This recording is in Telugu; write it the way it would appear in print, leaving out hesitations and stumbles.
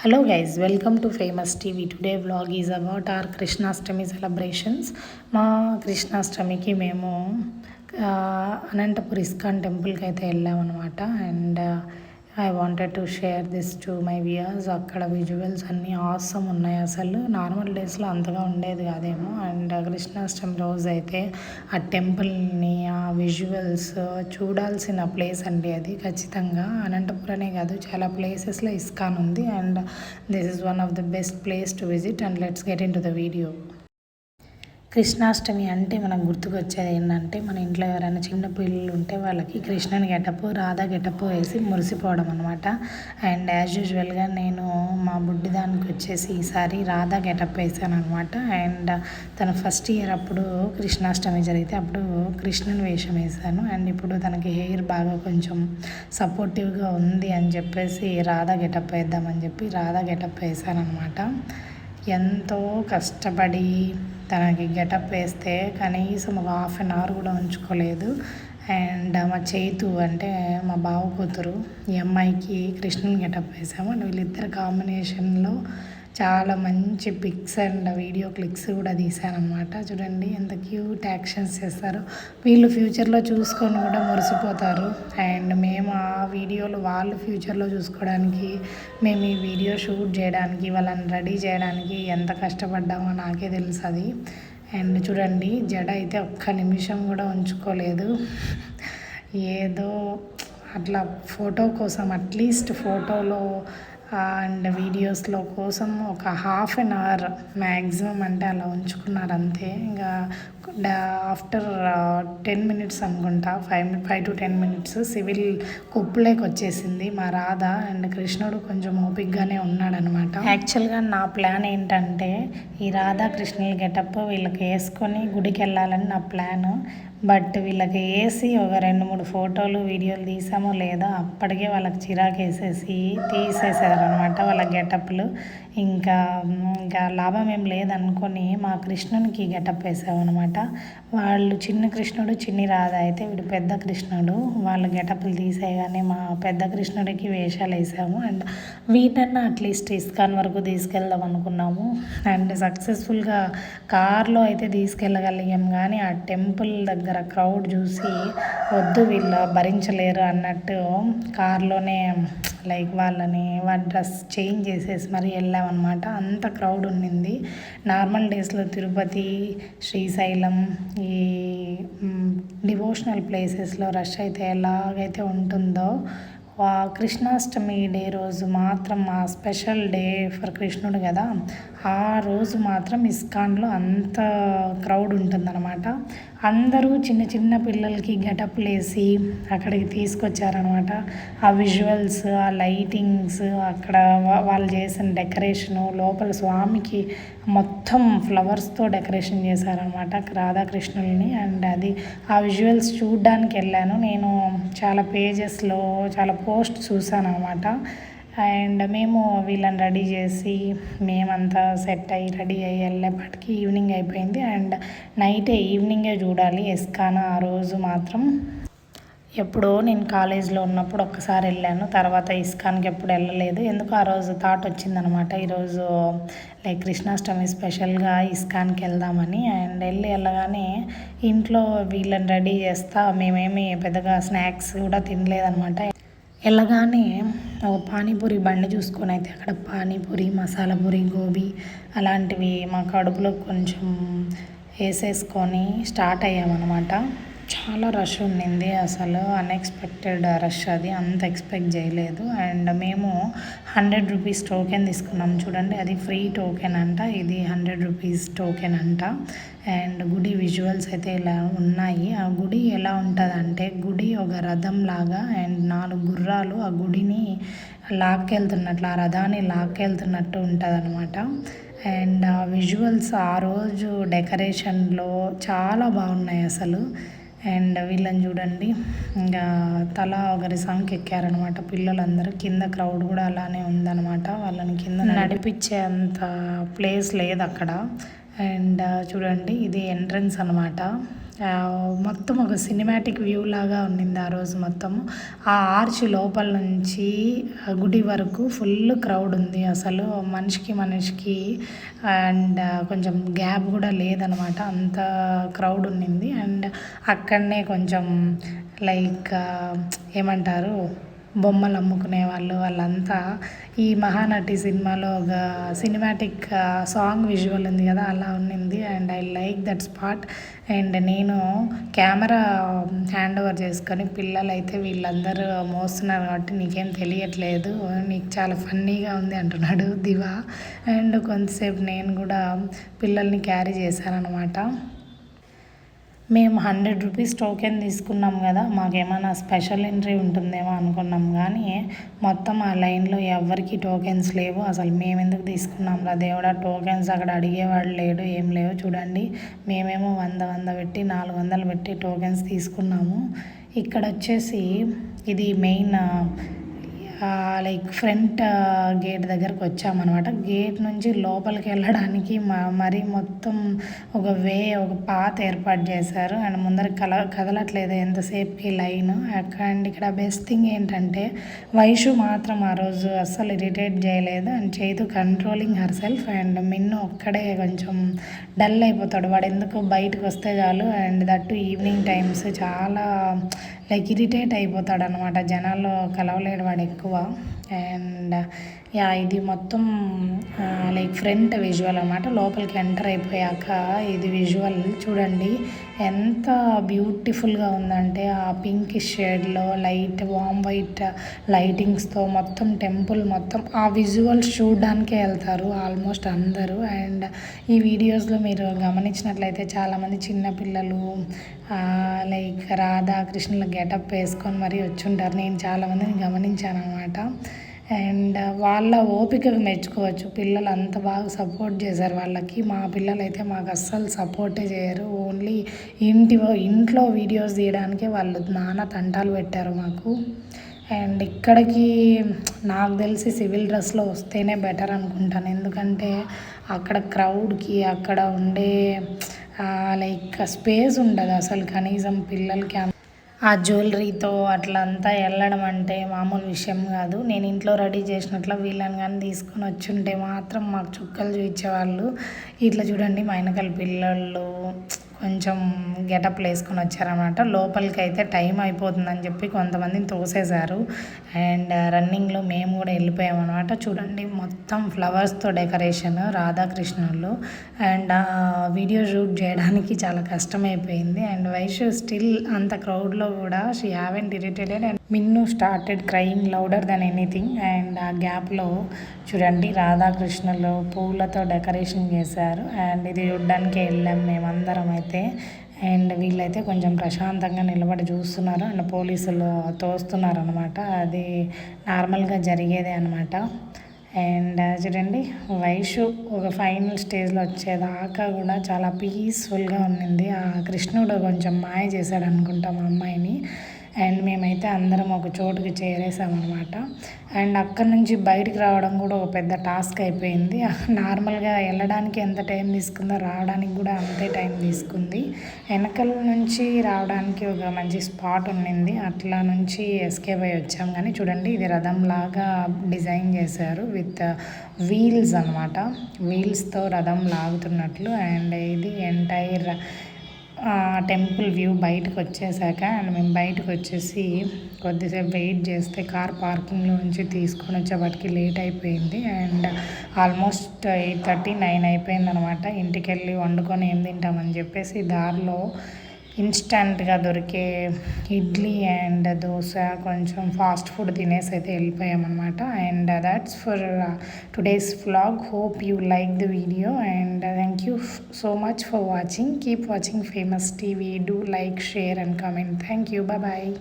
Hello guys, welcome to Famous TV. Today vlog is about our Krishnastami celebrations. మా కృష్ణాష్టమికి మేము అనంతపూర్ ఇస్కాన్ టెంపుల్కి అయితే వెళ్ళామన్నమాట. And I wanted to share this to my viewers. అక్కడ విజువల్స్ అన్నీ ఆసమ్ ఉన్నాయి. అసలు నార్మల్ డేస్లో అంతగా ఉండేది కాదేమో. అండ్ కృష్ణాష్టమి రోజు అయితే ఆ టెంపుల్ని ఆ విజువల్స్ చూడాల్సిన ప్లేస్ అండి అది. ఖచ్చితంగా అనంతపురమే కాదు, చాలా ప్లేసెస్లో ఇస్కాన్ ఉంది. And this is one of the best place to visit. And let's get in to the video. Krishnashtami అంటే మనకు గుర్తుకొచ్చేది ఏంటంటే, మన ఇంట్లో ఎవరైనా చిన్న పిల్లలు ఉంటే వాళ్ళకి కృష్ణుని గెటప్, రాధా గెటప్ వేసి మురిసిపోవడం అనమాట. అండ్ యాజ్ యూజువల్గా నేను మా బుడ్డి దానికి వచ్చేసి ఈసారి రాధా గెటప్ వేసాను అనమాట. అండ్ తన ఫస్ట్ ఇయర్ అప్పుడు కృష్ణాష్టమి జరిగితే అప్పుడు కృష్ణుని వేషం వేశాను. అండ్ ఇప్పుడు తనకి హెయిర్ బాగా కొంచెం సపోర్టివ్గా ఉంది అని చెప్పేసి రాధా గెటప్ వేద్దామని చెప్పి రాధా గెటప్ వేసాను అనమాట. ఎంతో కష్టపడి తనకి గెటప్ వేస్తే కనీసం ఒక హాఫ్ అన్ అవర్ కూడా ఉంచుకోలేదు. అండ్ మా చైతు అంటే మా బావ కూతురు, ఈ అమ్మాయికి కృష్ణుని గెటప్ వేసాము. అండ్ వీళ్ళిద్దరు కాంబినేషన్లో చాలా మంచి పిక్స్ అండ్ వీడియో క్లిప్స్ కూడా తీశానమాట. చూడండి ఎంత క్యూట్ యాక్షన్స్ చేస్తారు. వీళ్ళు ఫ్యూచర్లో చూసుకొని కూడా మురిసిపోతారు. అండ్ మేము ఆ వీడియోలు వాళ్ళు ఫ్యూచర్లో చూసుకోవడానికి, మేము ఈ వీడియో షూట్ చేయడానికి, వాళ్ళని రెడీ చేయడానికి ఎంత కష్టపడ్డామో నాకే తెలుసు అది. అండ్ చూడండి, జడ అయితే ఒక్క నిమిషం కూడా ఉంచుకోలేదు. ఏదో అట్లా ఫోటో కోసం, అట్లీస్ట్ ఫోటోలో అండ్ వీడియోస్లో కోసం ఒక హాఫ్ అన్ అవర్ మ్యాక్సిమం అంటే అలా ఉంచుకున్నారు అంతే. ఇంకా ఆఫ్టర్ 10 minutes అనుకుంటా, 5 to 10 minutes సివిల్ కుప్పులేకి వచ్చేసింది మా రాధ. అండ్ కృష్ణుడు కొంచెం ఓపిక్గానే ఉన్నాడనమాట. యాక్చువల్గా నా ప్లాన్ ఏంటంటే, ఈ రాధా కృష్ణుల గెటప్ వీళ్ళకి వేసుకొని గుడికి వెళ్ళాలని నా ప్లాను. బట్ వీళ్ళకి వేసి ఒక 2-3 ఫోటోలు వీడియోలు తీసామో లేదో అప్పటికే వాళ్ళకి చిరాకు వేసేసి తీసేసారనమాట వాళ్ళ గెటప్లు. ఇంకా లాభం ఏం లేదనుకొని మా కృష్ణునికి గెటప్ వేసామన్నమాట. వాళ్ళు చిన్న కృష్ణుడు, చిన్ని రాధ అయితే వీడు పెద్ద కృష్ణుడు. వాళ్ళ గెటప్లు తీసేయగానే మా పెద్ద కృష్ణుడికి వేషాలు వేసాము. అండ్ వీటన్నా అట్లీస్ట్ ఇస్కాన్ వరకు తీసుకెళ్దాం అనుకున్నాము. అండ్ సక్సెస్ఫుల్గా కార్లో అయితే తీసుకెళ్ళగలిగాం, కానీ ఆ టెంపుల్ దగ్గర క్రౌడ్ చూసి వద్దు వీళ్ళు భరించలేరు అన్నట్టు కార్లోనే వాళ్ళ డ్రెస్ చేంజ్ చేసేసి మరీ వెళ్ళామన్నమాట. అంత క్రౌడ్ ఉండింది. నార్మల్ డేస్లో తిరుపతి, శ్రీశైలం ఈ డివోషనల్ ప్లేసెస్లో రష్ అయితే ఎలాగైతే ఉంటుందో, కృష్ణాష్టమి డే రోజు మాత్రం ఆ స్పెషల్ డే ఫర్ కృష్ణుడు కదా, ఆ రోజు మాత్రం ఇస్కాన్లో అంత క్రౌడ్ ఉంటుందన్నమాట. అందరూ చిన్న చిన్న పిల్లలకి గెటప్లు వేసి అక్కడికి తీసుకొచ్చారనమాట. ఆ విజువల్స్, ఆ లైటింగ్స్, అక్కడ వాళ్ళు చేసిన డెకరేషను, లోపల స్వామికి మొత్తం ఫ్లవర్స్తో డెకరేషన్ చేశారనమాట రాధాకృష్ణుల్ని. అండ్ అది ఆ విజువల్స్ చూడడానికి వెళ్ళాను నేను. చాలా పేజెస్లో చాలా పోస్ట్ చూసాను అనమాట. అండ్ మేము వీళ్ళని రెడీ చేసి మేమంతా సెట్ అయ్యి రెడీ అయ్యి వెళ్ళేపాటికి ఈవినింగ్ అయిపోయింది. అండ్ ఈవినింగే చూడాలి ఇస్కాన్. ఆ రోజు మాత్రం ఎప్పుడో నేను కాలేజ్లో ఉన్నప్పుడు ఒక్కసారి వెళ్ళాను, తర్వాత ఇస్కాన్కి ఎప్పుడు వెళ్ళలేదు. ఎందుకు ఆ రోజు థాట్ వచ్చిందనమాట, ఈరోజు కృష్ణాష్టమి స్పెషల్గా ఇస్కాన్కి వెళ్దామని. అండ్ వెళ్ళగానే ఇంట్లో వీళ్ళని రెడీ చేస్తా, మేమేమి పెద్దగా స్నాక్స్ కూడా తినలేదనమాట. వెళ్ళగానే ఒక పానీపూరి బండి చూసుకొని అయితే అక్కడ పానీపూరి, మసాలా పూరి, గోబీ అలాంటివి మా కడుపులో కొంచెం వేసేసుకొని స్టార్ట్ అయ్యామన్నమాట. చాలా రష్ ఉండింది, అసలు అన్ఎక్స్పెక్టెడ్ రష్ అది, అంత ఎక్స్పెక్ట్ చేయలేదు. అండ్ మేము 100 rupees టోకెన్ తీసుకున్నాం. చూడండి, అది ఫ్రీ టోకెన్ అంట, ఇది 100 rupees టోకెన్ అంట. అండ్ గుడి విజువల్స్ అయితే ఇలా ఉన్నాయి. ఆ గుడి ఎలా ఉంటుందంటే, గుడి ఒక రథం లాగా అండ్ 4 గుర్రాలు ఆ గుడిని లాక్కెళ్తున్నట్లు, ఆ రథాన్ని లాక్కెళ్తున్నట్టు ఉంటుంది అనమాట. అండ్ ఆ విజువల్స్ ఆ రోజు డెకరేషన్లో చాలా బాగున్నాయి అసలు. అండ్ వీళ్ళని చూడండి, ఇంకా తలా ఒకరి సంఖ్య ఎక్కారనమాట పిల్లలందరూ. కింద క్రౌడ్ కూడా అలానే ఉందన్నమాట. వాళ్ళని కింద నడిపించే అంత ప్లేస్ లేదు అక్కడ. అండ్ చూడండి, ఇది ఎంట్రన్స్ అనమాట. మొత్తం ఒక సినిమాటిక్ వ్యూ లాగా ఉండింది ఆ రోజు మొత్తము. ఆ ఆర్చ్ లోపల నుంచి గుడి వరకు ఫుల్ క్రౌడ్ ఉంది అసలు. మనిషికి అండ్ కొంచెం గ్యాప్ కూడా లేదనమాట, అంత క్రౌడ్ ఉండింది. అండ్ అక్కడనే కొంచెం లైక్ ఏమంటారు, బొమ్మలు అమ్ముకునే వాళ్ళంతా ఈ మహానటి సినిమాలో ఒక సినిమాటిక్ సాంగ్ విజువల్ ఉంది కదా, అలా ఉన్నింది. And I like that spot. And నేను కెమెరా హ్యాండ్ ఓవర్ చేసుకొని, పిల్లలు అయితే వీళ్ళందరూ మోస్తున్నారు కాబట్టి నీకేం తెలియట్లేదు, నీకు చాలా ఫన్నీగా ఉంది అంటున్నాడు దివా. అండ్ కొంతసేపు నేను కూడా పిల్లల్ని క్యారీ చేశాను అనమాట. మేము 100 రూపీస్ టోకెన్ తీసుకున్నాం కదా, మాకేమైనా స్పెషల్ ఎంట్రీ ఉంటుందేమో అనుకున్నాం. కానీ మొత్తం ఆ లైన్లో ఎవరికి టోకెన్స్ లేవు. అసలు మేము ఎందుకు తీసుకున్నాం రా దేవుడా, టోకెన్స్ అక్కడ అడిగేవాడు లేడు, ఏం లేవు. చూడండి, మేమేమో 100 పెట్టి 400 పెట్టి టోకెన్స్ తీసుకున్నాము. ఇక్కడ వచ్చేసి ఇది మెయిన్ లైక్ ఫ్రంట్ గేట్ దగ్గరకు వచ్చామన్నమాట. గేట్ నుంచి లోపలికి వెళ్ళడానికి మరీ మొత్తం ఒక పాత ఏర్పాటు చేశారు. అండ్ ముందర కదలట్లేదు ఎంతసేపుకి లైన్. అండ్ ఇక్కడ బెస్ట్ థింగ్ ఏంటంటే వైషు మాత్రం ఆ రోజు అస్సలు ఇరిటేట్ చేయలేదు. And Chaitu controlling herself. And Minnu ఒక్కడే కొంచెం డల్ అయిపోతాడు, వాడు ఎందుకు బయటకు వస్తే చాలు. అండ్ దట్టు ఈవినింగ్ టైమ్స్ చాలా లైక్ ఇరిటేట్ అయిపోతాడు అనమాట, జనాల్లో కలవలేడు వాడు ఎక్కువ. అండ్ ఇది మొత్తం లైక్ ఫ్రంట్ విజువల్ అనమాట. లోపలికి ఎంటర్ అయిపోయాక ఇది విజువల్ చూడండి ఎంత బ్యూటిఫుల్గా ఉందంటే, ఆ పింక్ షేడ్లో లైట్ వామ్ వైట్ లైటింగ్స్తో మొత్తం టెంపుల్ మొత్తం ఆ విజువల్స్ చూడడానికే వెళ్తారు ఆల్మోస్ట్ అందరూ. అండ్ ఈ వీడియోస్లో మీరు గమనించినట్లయితే చాలామంది చిన్నపిల్లలు లైక్ రాధాకృష్ణుల గెటప్ వేసుకొని మరీ వచ్చుంటారు. నేను చాలామందిని గమనించాను అనమాట. అండ్ వాళ్ళ ఓపికకు మెచ్చుకోవచ్చు, పిల్లలు అంత బాగా సపోర్ట్ చేశారు వాళ్ళకి. మా పిల్లలు అయితే మాకు అస్సలు సపోర్టే చేయరు, ఓన్లీ ఇంట్లో వీడియోస్ తీయడానికే వాళ్ళు నానా తంటాలు పెట్టారు మాకు. అండ్ ఇక్కడికి నాకు తెలిసి సివిల్ డ్రెస్లో వస్తేనే బెటర్ అనుకుంటాను, ఎందుకంటే అక్కడ క్రౌడ్కి అక్కడ ఉండే లైక్ స్పేస్ ఉండదు అసలు కనీసం పిల్లలకి. ఆ జ్యువెలరీతో అట్లంతా వెళ్ళడం అంటే మామూలు విషయం కాదు. నేను ఇంట్లో రెడీ చేసినట్లు వీళ్ళని కానీ తీసుకొని వచ్చుంటే మాత్రం మాకు చుక్కలు చూపించేవాళ్ళు. ఇట్లా చూడండి మా వెనకాల పిల్లలు కొంచెం గెటప్లు వేసుకొని వచ్చారనమాట. లోపలికి అయితే టైం అయిపోతుందని చెప్పి కొంతమందిని తోసేశారు. అండ్ రన్నింగ్లో మేము కూడా వెళ్ళిపోయామన్నమాట. చూడండి మొత్తం ఫ్లవర్స్తో డెకరేషన్ రాధాకృష్ణులు. అండ్ వీడియో షూట్ చేయడానికి చాలా కష్టమైపోయింది. అండ్ వైషు స్టిల్ అంత క్రౌడ్లో కూడా she haven't irritated. And Minnu started crying louder than anything. And ఆ గ్యాప్లో చూడండి రాధాకృష్ణులు పూలతో డెకరేషన్ చేశారు. అండ్ ఇది చూడడానికి వెళ్ళాం మేమందరం అయితే. అండ్ వీళ్ళైతే కొంచెం ప్రశాంతంగా నిలబడి చూస్తున్నారు. అండ్ పోలీసులు తోస్తున్నారు అనమాట, అది నార్మల్గా జరిగేదే అనమాట. అండ్ చూడండి వైషు ఒక ఫైనల్ స్టేజ్లో వచ్చేదాకా కూడా చాలా పీస్ఫుల్గా ఉండింది. ఆ కృష్ణుడు కొంచెం మాయ చేశాడు అనుకుంటాం మా అమ్మాయిని. అండ్ మేమైతే అందరం ఒక చోటుకి చేరేసామన్నమాట. అండ్ అక్కడి నుంచి బయటికి రావడం కూడా ఒక పెద్ద టాస్క్ అయిపోయింది. నార్మల్గా వెళ్ళడానికి ఎంత టైం తీసుకుందో రావడానికి కూడా అంతే టైం తీసుకుంది. వెనకల నుంచి రావడానికి ఒక మంచి స్పాట్ ఉండింది, అట్లా నుంచి ఎస్కేప్ అయ్యి వచ్చాం. కానీ చూడండి ఇది రథంలాగా డిజైన్ చేశారు విత్ వీల్స్ అనమాట, వీల్స్తో రథం లాగుతున్నట్లు. అండ్ ఇది ఎంటైర్ టెంపుల్ వ్యూ బయటకు వచ్చేసాక. అండ్ మేము బయటకు వచ్చేసి కొద్దిసేపు వెయిట్ చేస్తే కార్ పార్కింగ్లో నుంచి తీసుకొని వచ్చేవాటికి లేట్ అయిపోయింది. అండ్ ఆల్మోస్ట్ 8:30, 9 అయిపోయింది అనమాట. ఇంటికి వెళ్ళి వండుకొని ఏం తింటామని చెప్పేసి దారిలో ఇన్స్టంట్గా దొరికే ఇడ్లీ అండ్ దోశ కొంచెం ఫాస్ట్ ఫుడ్ తినేసి అయితే వెళ్ళిపోయామన్నమాట. And that's for today's vlog. Hope you like the video and thank you so much for watching. Keep watching Famous TV. Do like, share and comment. Thank you. Bye bye.